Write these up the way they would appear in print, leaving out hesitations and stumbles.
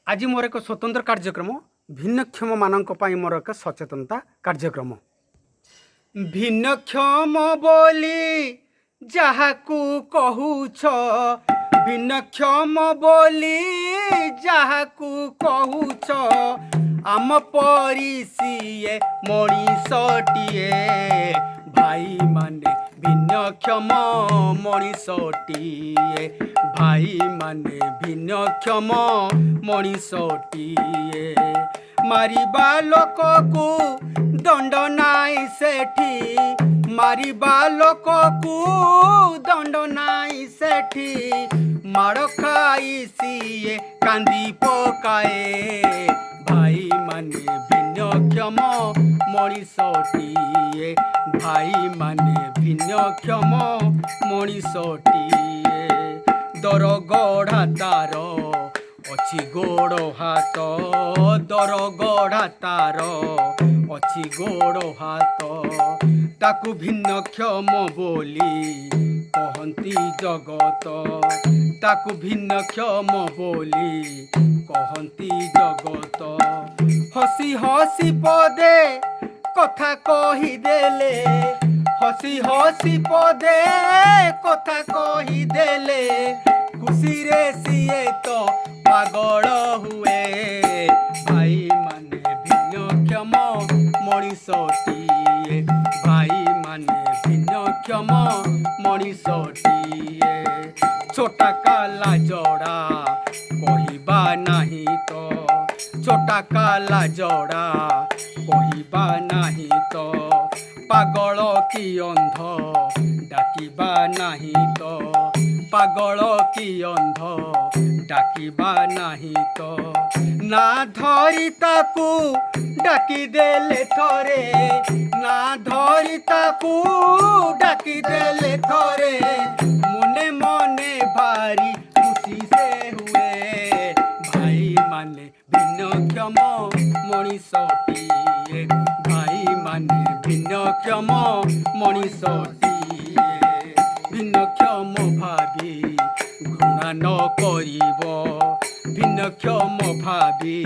आज मोर एक स्वतंत्र कार्यक्रम भिन्नक्षम मानक पई मोर एक सचेतनता कार्यक्रम। भिन्नक्षम बोली जाहाकू कहूछ, भिन्नक्षम बोली जाहाकू कहूछ, आम परी सीए मणिषटिए भाई माने भिन्नक्षम मणिषटिए भाई माने भिन्नक्षम मणिषटिए मारिबा लोक को दंड नाई सेठी, मारिबा लोक को दंड नाई सेठी, माड़ खाई सीए कांदी पकाए भाई माने भिन्नक्षम मणिषटिए भाई माने भिन्नक्षम मणिषटिए दर गढ़ा तार अच्छी गोड़ हाथ, दर गढ़ा तार अच्छी गोड़ हाथ, ताकू भिन्नक्षम बोली कहंती जगत, ताकू भिन्नक्षम बोली कहंती जगत। हसी हसी पदे कथा कहीदेले, हसी हसी पदे कथा कहीदेले, खुशी रे सीए तो पागल हुए भाई माने भिन्नक्षम मणिषटिए भाई माने भिन्नक्षम मणिषटिए छोटा काला जड़ा कहिबा नाही तो, छोटा काला जड़ा कहिबा नाही तो, पागल की अंध डाकिबा नाही तो, पागल की अंध डाकिबा नाही तो, ना धरी ताकू डाकी देले थरे, ना धरी ताकू डाकी देले थरे, मने मने भारी खुशी से हुए भाई माने भिन्नक्षम मणिषटिए भाई माने भिन्नक्षम मणिषटिए भिन्नक्षम भावी घृणा न करिब, भिन्नक्षम भावी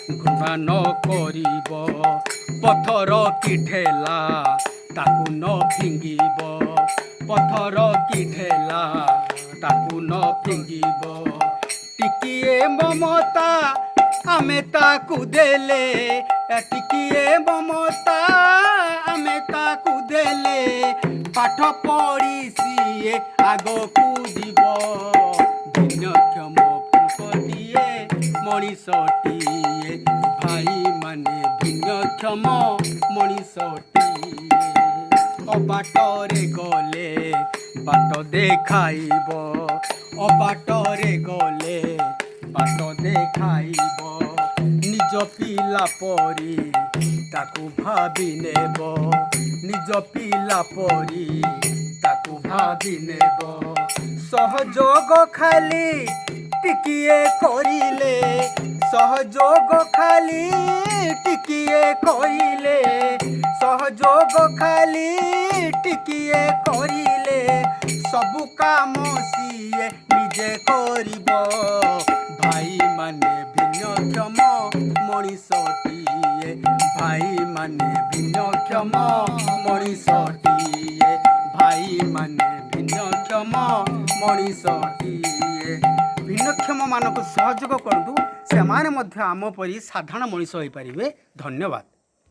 घृणा न करिब, पथर की ठेला ताकू न फिंगिब, पथर की ठेला ताकू न फिंगिब, टिकिए ममता आमे ताकू देले, टिकिए ममता आमे ताकू देले, पाठ पढ़ी सीए आगकू जीव भिन्नक्षम पुष्पटिए मणिषटिए भाई माने भिन्नक्षम मणिषटिए अबाटरे गले बाट देखाइब, अबाटरे गले बाट देखाइब, निज पिला परी ताकू भाबी नेब, निज पिला परी ताकू भाबी नेब, सहयोग खाली टिकिए करिले, सहयोग खाली टिकिए करिले, सहयोग खाली टिकिए करिले, सबु काम सीए निजे करिब भाई माने भिन्नक्षम मणिषटिए भाई माने भिन्नक्षम मणिषटिए भाई माने भिन्नक्षम मणिषटिए भिन्नक्षम मानक सहयोग करतु, से आम परी साधारण मनीष हो पारे। धन्यवाद।